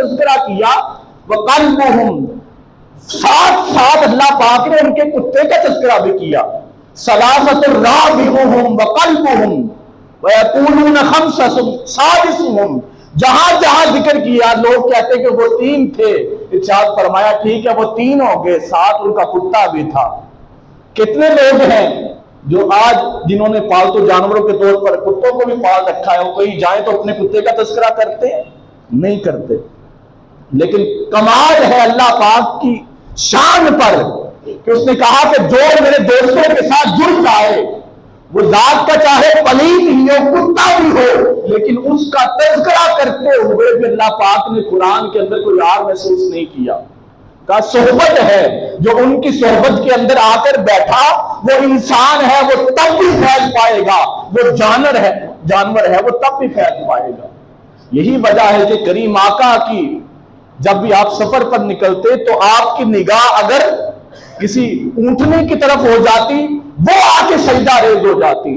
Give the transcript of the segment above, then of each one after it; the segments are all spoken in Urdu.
تذکرہ کیا، وَقَلْبُهُمْ، ساتھ ساتھ اللہ پاک نے ان کے کتے کا تذکرہ بھی کیا، ثَلَاثَةٌ رَابِعُهُمْ وَقَلْبُهُمْ وَيَقُولُونَ خَمْسَةٌ سَادِسُهُمْ، جہاں جہاں ذکر کیا لوگ کہتے کہ وہ 3 تھے، ارشاد فرمایا ٹھیک ہے وہ 3 ہو گئے، ساتھ ان کا کتا بھی تھا۔ کتنے لوگ ہیں جو آج جنہوں نے پالتو جانوروں کے طور پر کتوں کو بھی پال رکھا ہے، وہ کہیں جائیں تو اپنے کتے کا تذکرہ کرتے ہیں؟ نہیں کرتے۔ لیکن کمال ہے اللہ پاک کی شان پر کہ اس نے کہا کہ جو میرے دوستوں کے ساتھ جڑ جائے، وہ ذات کا چاہے پلیت ہی ہو، کتا بھی ہو، لیکن اس کا تذکرہ کرتے ہوئے بھی اللہ پاک نے قرآن کے اندر کوئی عار محسوس نہیں کیا۔ کا صحبت ہے، جو ان کی صحبت کے اندر آ کر بیٹھا وہ انسان ہے، وہ تب بھی فیض پائے گا، وہ جانور ہے وہ تب بھی فیض پائے گا۔ یہی وجہ ہے کہ کریم آقا کی جب بھی آپ سفر پر نکلتے تو آپ کی نگاہ اگر کسی اونٹنے کی طرف ہو جاتی، وہ آ کے سجدہ ریز ہو جاتی،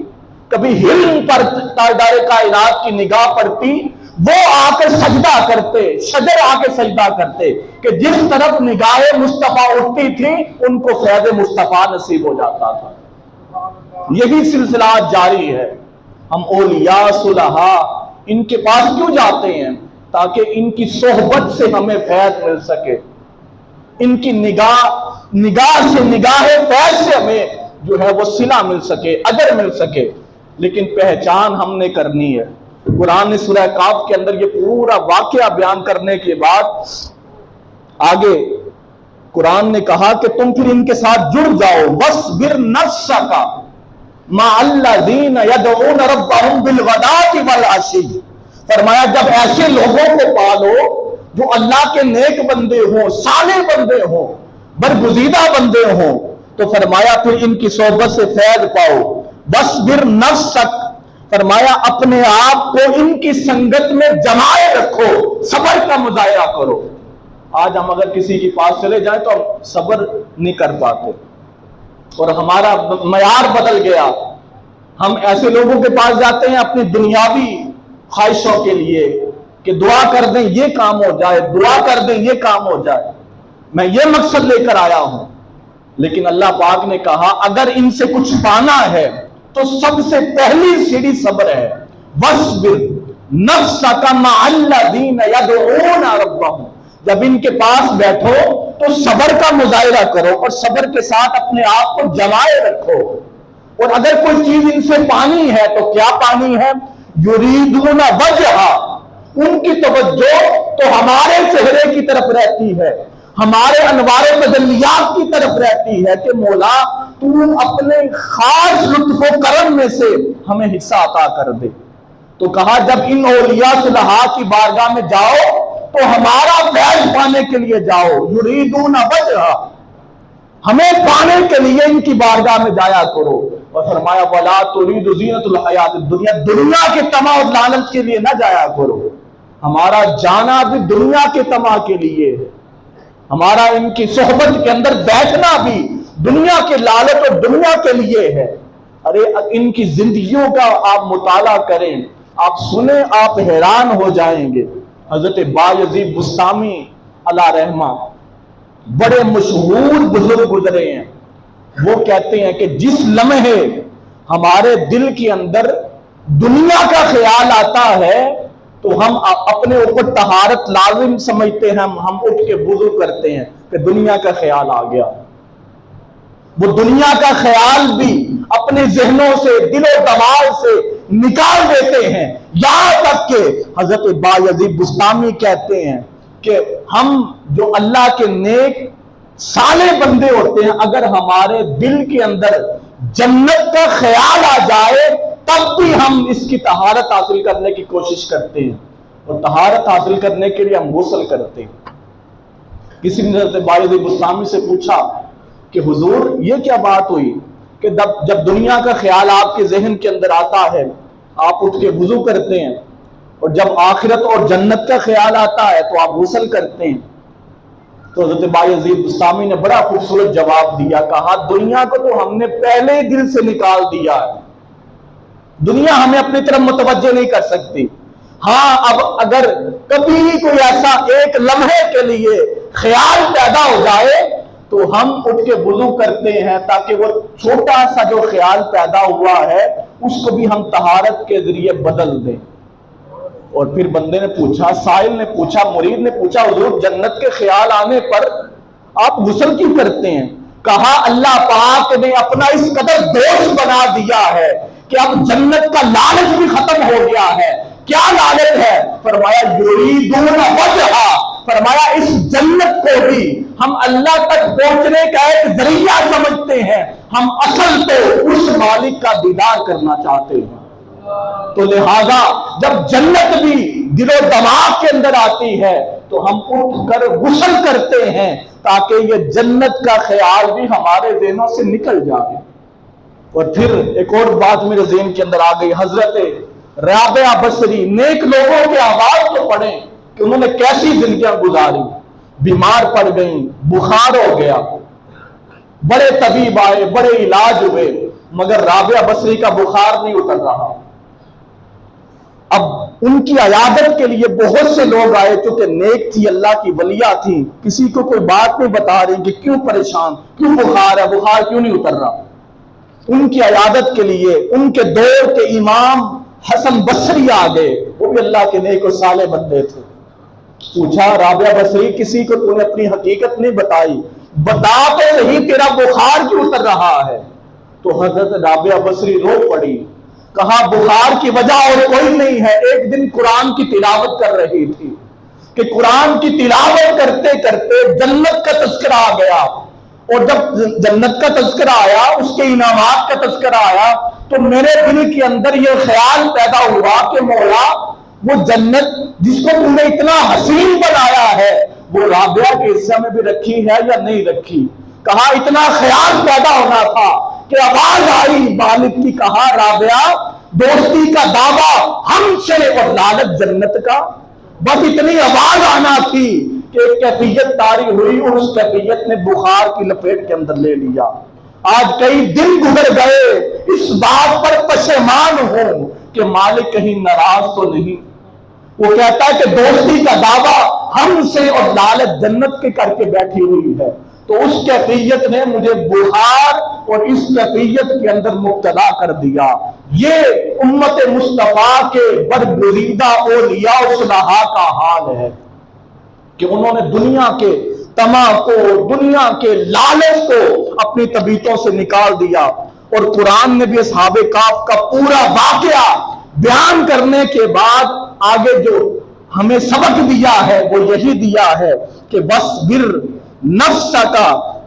کبھی ہل پر تاجدار کائنات کی نگاہ پڑتی، وہ آ کر سجدہ کرتے، شجر آ کے سجدہ کرتے کہ جس طرف نگاہ مصطفیٰ اٹھتی تھی ان کو فیض مصطفیٰ نصیب ہو جاتا تھا۔ یہی سلسلہ جاری ہے۔ ہم اولیاء صلحاء ان کے پاس کیوں جاتے ہیں؟ تاکہ ان کی صحبت سے ہمیں فیض مل سکے، ان کی نگاہ سے، نگاہ فیض سے ہمیں جو ہے وہ صلہ مل سکے، اجر مل سکے۔ لیکن پہچان ہم نے کرنی ہے۔ قرآن نے سورہ کاف کے اندر یہ پورا واقعہ بیان کرنے کے بعد آگے قرآن نے کہا کہ تم پھر ان کے ساتھ جڑ جاؤ، وَاصْبِرْ نَفْسَكَ مَعَ الَّذِينَ يَدْعُونَ رَبَّهُمْ بِالْغَدَاةِ وَالْعَشِيِّ۔ فرمایا جب ایسے لوگوں کو پالو جو اللہ کے نیک بندے ہوں، صالح بندے ہوں، برگزیدہ بندے ہوں، تو فرمایا پھر ان کی صحبت سے فیض پاؤ۔ وَاصْبِرْ نَفْسَكَ، فرمایا اپنے آپ کو ان کی سنگت میں جمائے رکھو، صبر کا مظاہرہ کرو۔ آج ہم اگر کسی کے پاس چلے جائیں تو ہم صبر نہیں کر پاتے، اور ہمارا معیار بدل گیا۔ ہم ایسے لوگوں کے پاس جاتے ہیں اپنی دنیاوی خواہشوں کے لیے کہ دعا کر دیں یہ کام ہو جائے، دعا کر دیں یہ کام ہو جائے، میں یہ مقصد لے کر آیا ہوں۔ لیکن اللہ پاک نے کہا اگر ان سے کچھ پانا ہے تو سب سے پہلی سیڑھی صبر ہے۔ وَاصْبِرْ نَفْسَكَ مَعَ الَّذِينَ يَدْعُونَ رَبَّهُمْ، جب ان کے پاس بیٹھو تو صبر کا مظاہرہ کرو اور صبر کے ساتھ اپنے آپ کو جمائے رکھو۔ اور اگر کوئی چیز ان سے پانی ہے تو کیا پانی ہے؟ یریدون وجہا، ان کی توجہ تو ہمارے چہرے کی طرف رہتی ہے، ہمارے انوار تجلیات کی طرف رہتی ہے کہ مولا تو اپنے خاص لطف و کرم میں سے ہمیں حصہ عطا کر دے۔ تو کہا جب ان اولیاء صلحاء کی بارگاہ میں جاؤ تو ہمارا فیض پانے کے لیے جاؤ، یریدون وجہا، ہمیں پانے کے لیے ان کی بارگاہ میں جایا کرو۔ اور فرمایا وَلَا تُرِيدُ زِينَةَ الْحَيَاةِ الدُّنْيَا، دنیا کے طمع اور لالچ کے لیے نہ جایا کرو۔ ہمارا جانا بھی دنیا کے طمع کے لیے ہے، ہمارا ان کی صحبت کے اندر بیٹھنا بھی دنیا کے لالچ اور دنیا کے لیے ہے۔ ارے ان کی زندگیوں کا آپ مطالعہ کریں، آپ سنیں، آپ حیران ہو جائیں گے۔ حضرت بایزید بسطامی علیہ رحمہ بڑے مشہور بزرگ گزرے ہیں، وہ کہتے ہیں کہ جس لمحے ہمارے دل کے اندر دنیا کا خیال آتا ہے تو ہم اپنے اوپر طہارت لازم سمجھتے ہیں، ہم اٹھ کے وضو کرتے ہیں کہ دنیا کا خیال آ گیا۔ وہ دنیا کا خیال بھی اپنے ذہنوں سے، دل و دماغ سے نکال دیتے ہیں، یہاں تک کہ حضرت بایزید بسطامی کہتے ہیں کہ ہم جو اللہ کے نیک صالح بندے ہوتے ہیں، اگر ہمارے دل کے اندر جنت کا خیال آ جائے تب بھی ہم اس کی طہارت حاصل کرنے کی کوشش کرتے ہیں، اور طہارت حاصل کرنے کے لیے ہم غسل کرتے ہیں۔ کسی نے حضرت بایزید بسطامی سے پوچھا کہ حضور یہ کیا بات ہوئی کہ جب دنیا کا خیال آپ کے ذہن کے اندر آتا ہے آپ اٹھ کے وضو کرتے ہیں، اور جب آخرت اور جنت کا خیال آتا ہے تو آپ غسل کرتے ہیں؟ تو حضرت بایزید بسطامی نے بڑا خوبصورت جواب دیا، کہا دنیا کو تو ہم نے پہلے ہی دل سے نکال دیا ہے، دنیا ہمیں اپنی طرف متوجہ نہیں کر سکتی۔ ہاں اب اگر کبھی کوئی ایسا ایک لمحے کے لیے خیال پیدا ہو جائے تو ہم اٹھ کے وضو کرتے ہیں تاکہ وہ چھوٹا سا جو خیال پیدا ہوا ہے اس کو بھی ہم طہارت کے ذریعے بدل دیں۔ اور پھر بندے نے پوچھا، سائل نے پوچھا، مرید نے پوچھا، حضور جنت کے خیال آنے پر آپ غسل کیوں کرتے ہیں؟ کہا اللہ پاک نے اپنا اس قدر دوست بنا دیا ہے کہ اب جنت کا لالچ بھی ختم ہو گیا ہے۔ کیا لالچ ہے؟ فرمایا یریدون وجہا، فرمایا اس جنت کو بھی ہم اللہ تک پہنچنے کا ایک ذریعہ سمجھتے ہیں، ہم اصل تو اس مالک کا دیدار کرنا چاہتے ہیں۔ تو لہذا جب جنت بھی دل و دماغ کے اندر آتی ہے تو ہم اٹھ کر غسل کرتے ہیں تاکہ یہ جنت کا خیال بھی ہمارے ذہنوں سے نکل جائے۔ اور پھر ایک اور بات میرے ذہن کے اندر آ گئی، حضرت رابعہ بصری، نیک لوگوں کے آواز تو پڑھیں کہ انہوں نے کیسی زندگیاں گزاری، بیمار پڑ گئیں، بخار ہو گیا، بڑے طبیب آئے، بڑے علاج ہوئے، مگر رابعہ بصری کا بخار نہیں اتر رہا۔ اب ان کی عیادت کے لیے بہت سے لوگ آئے، چونکہ نیک تھی، اللہ کی ولیہ تھی، کسی کو کوئی بات نہیں بتا رہی کہ کیوں پریشان، کیوں بخار ہے، بخار کیوں نہیں اتر رہا۔ ان کی عیادت کے لیے ان کے دور کے امام حسن بصری آ گئے، وہ بھی اللہ کے نیک و صالح بندے تھے۔ پوچھا رابعہ بصری کسی کو تو نے اپنی حقیقت نہیں بتائی، بتا تو صحیح تیرا بخار کیوں اتر رہا ہے؟ تو حضرت رابعہ بصری رو پڑی، کہا بخار کی وجہ اور کوئی نہیں ہے، ایک دن قرآن کی تلاوت کر رہی تھی کہ قرآن کی تلاوت کرتے کرتے جنت کا تذکرہ آ گیا، اور جب جنت کا تذکرہ آیا، اس کے انعامات کا تذکرہ آیا، تو میرے دل کے اندر یہ خیال پیدا ہوا کہ مولا وہ جنت جس کو تم نے اتنا حسین بنایا ہے وہ رابعہ کے حصے میں بھی رکھی ہے یا نہیں رکھی؟ کہا اتنا خیال پیدا ہونا تھا کہ آواز آئی مالک کی، کہا رابعہ دوستی کا دعویٰ ہم سے اور لالچ جنت کا، بس اتنی آواز آنا تھی کہ ایک کیفیت طاری ہوئی اور اس کیفیت نے بخار کی لپیٹ کے اندر لے لیا۔ آج کئی دن گزر گئے، اس بات پر پشیمان ہوں کہ مالک کہیں ناراض تو نہیں۔ وہ کہتا ہے کہ دوستی کا دعویٰ ہم سے اور لالچ جنت کے کر کے بیٹھی ہوئی ہے، تو اس کیفیت نے مجھے بخار اور اس کیفیت کے اندر مبتلا کر دیا۔ یہ امت مصطفیٰ کے برگزیدہ اولیاء و صلحاء کا حال ہے کہ انہوں نے دنیا کے طمع کو، دنیا کے لالچ کو اپنی طبیعتوں سے نکال دیا۔ اور قرآن نے بھی اصحاب کہف کا پورا واقعہ بیان کرنے کے بعد آگے جو ہمیں سبق دیا ہے وہ یہی دیا ہے کہ وَاصْبِرْ نَفْسَكَ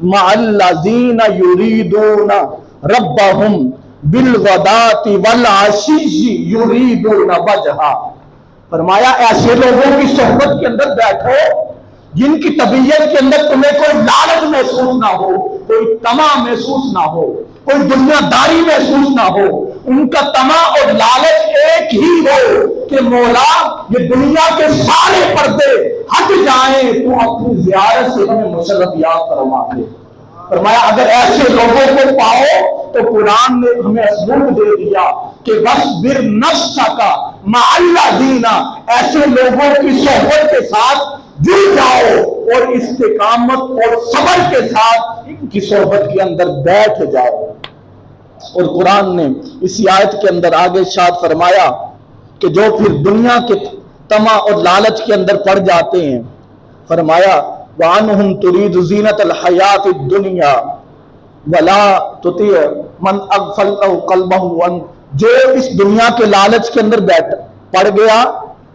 مَعَ الَّذِينَ يُرِيدُونَ رَبَّهُمْ بِالْغَدَاةِ وَالْعَشِيِّ يُرِيدُونَ وَجْهَهُ، فرمایا ایسے لوگوں کی صحبت کے اندر بیٹھو جن کی طبیعت کے اندر تمہیں کوئی لالچ محسوس نہ ہو، کوئی طمع محسوس نہ ہو، کوئی دنیا داری محسوس نہ ہو، ان کا طمع اور لالچ ایک ہی ہو کہ مولا یہ دنیا کے سارے پردے ہٹ جائیں تو اپنی زیارت سے ہمیں مشرف یاد فرما دے۔ فرمایا اگر ایسے لوگوں کو پاؤ تو قرآن نے ہمیں اسلوب دے دیا کہ وَاصْبِرْ نَفْسَكَ مَعَ الَّذِينَ، ایسے لوگوں کی صحبت کے ساتھ جڑ جاؤ اور استقامت اور صبر کے ساتھ ان کی صحبت کے اندر بیٹھ جاؤ۔ اور قرآن نے اسی آیت کے اندر آگے ارشاد فرمایا کہ جو پھر دنیا کے طمع اور لالچ کے اندر پڑ جاتے ہیں، فرمایا وَعَنْهُمْ تُرِيدُ زِينَةَ الْحَيَاةِ الدُّنْيَا وَلَا تُطِعْ مَنْ أَغْفَلْنَا قَلْبَهُ عَنْ، جو اس دنیا کے لالچ کے اندر پڑ گیا،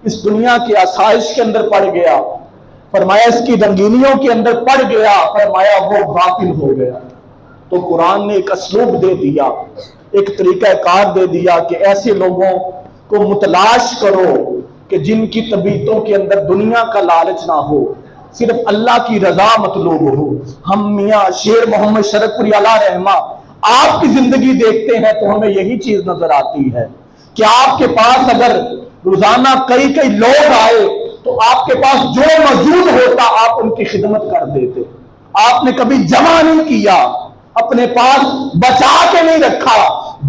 اس دنیا کی آسائش کے اندر پڑ گیا، فرمایا اس کی رنگینیوں کے اندر پڑ گیا، فرمایا وہ غافل ہو گیا۔ تو قرآن نے ایک اسلوب دے دیا، ایک طریقہ کار دے دیا کہ ایسے لوگوں کو متلاش کرو کہ جن کی طبیعتوں کے اندر دنیا کا لالچ نہ ہو، صرف اللہ کی رضا مطلوب ہو۔ ہم میاں شیر محمد شرک پوری علیہ رحمہ آپ کی زندگی دیکھتے ہیں تو ہمیں یہی چیز نظر آتی ہے کہ آپ کے پاس اگر روزانہ کئی لوگ آئے تو آپ کے پاس جو موجود ہوتا آپ ان کی خدمت کر دیتے۔ آپ نے کبھی جمع نہیں کیا، اپنے پاس بچا کے نہیں رکھا،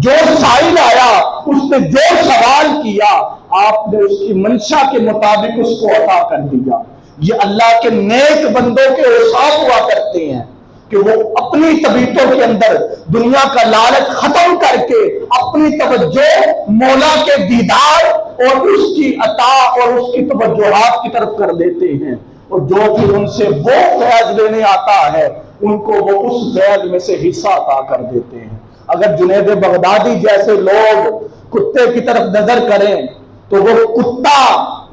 جو سائل آیا اس نے جو سوال کیا آپ نے اس کی منشا کے مطابق اس کو عطا کر دیا۔ یہ اللہ کے نیک بندوں کے اوصاف ہوا کرتے ہیں کہ وہ اپنی طبیعتوں کے اندر دنیا کا لالچ ختم کر کے اپنی توجہ مولا کے دیدار اور اس کی عطا اور اس کی توجہات کی طرف کر لیتے ہیں، اور جو پھر ان سے وہ فیض لینے آتا ہے ان کو وہ اس فیض میں سے حصہ عطا کر دیتے ہیں۔ اگر جنید بغدادی جیسے لوگ کتے کی طرف نظر کریں تو وہ کتا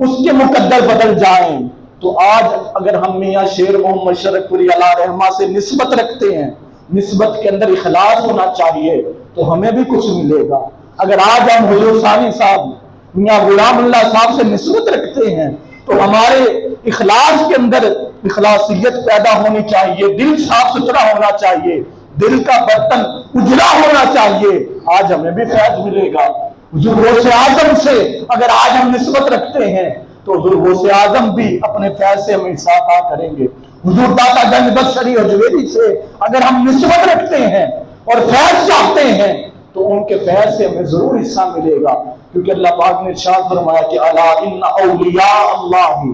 اس کے مقدر بدل جائیں، تو آج اگر ہم میاں شیر محمد شرف پوری علیہ رحمہ سے نسبت رکھتے ہیں، نسبت کے اندر اخلاص ہونا چاہیے تو ہمیں بھی کچھ ملے گا۔ اگر آج ہم حضور ثانی صاحب میاں غلام اللہ صاحب سے نسبت رکھتے ہیں تو ہمارے اخلاص کے اندر اخلاصیت پیدا ہونی چاہیے، دل صاف ستھرا ہونا چاہیے، دل کا برتن اجلا ہونا چاہیے، آج ہمیں بھی فیض ملے گا۔ حضور غوث اعظم سے اگر آج ہم نسبت رکھتے ہیں تو حضور غوث اعظم بھی اپنے فیض سے ہمیں حصہ عطا کریں گے۔ حضور داتا گنج بخش شری حجویری سے اگر ہم نسبت رکھتے ہیں اور فیض چاہتے ہیں تو ان کے فیض سے ہمیں ضرور حصہ ملے گا، کیونکہ اللہ پاک نے ارشاد فرمایا کہ الا ان اولیاء اللہ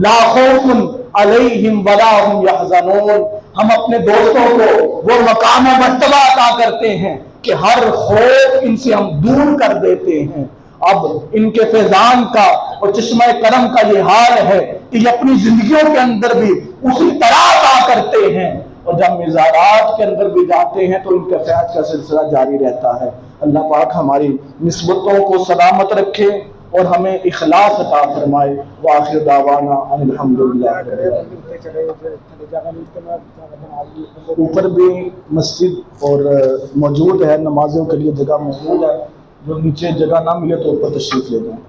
لا خوف علیہم ولا هم یحزنون۔ ہم اپنے دوستوں کو وہ مقام و مرتبہ عطا کرتے ہیں کہ ہر خوف ان سے ہم دور کر دیتے ہیں۔ اب ان کے فیضان کا اور چشمہ کرم کا یہ حال ہے کہ یہ اپنی زندگیوں کے اندر بھی اسی طرح عطا کرتے ہیں، اور جب مزارات کے اندر بھی جاتے ہیں تو ان کے فیض کا سلسلہ جاری رہتا ہے۔ اللہ پاک ہماری نسبتوں کو سلامت رکھے اور ہمیں اخلاص عطا فرمائے۔ وآخر دعوانا ان الحمدللہ۔ اوپر بھی مسجد اور موجود ہے، نمازوں کے لیے جگہ موجود ہے، جو نیچے جگہ نہ ملے تو اوپر تشریف لے جائیں۔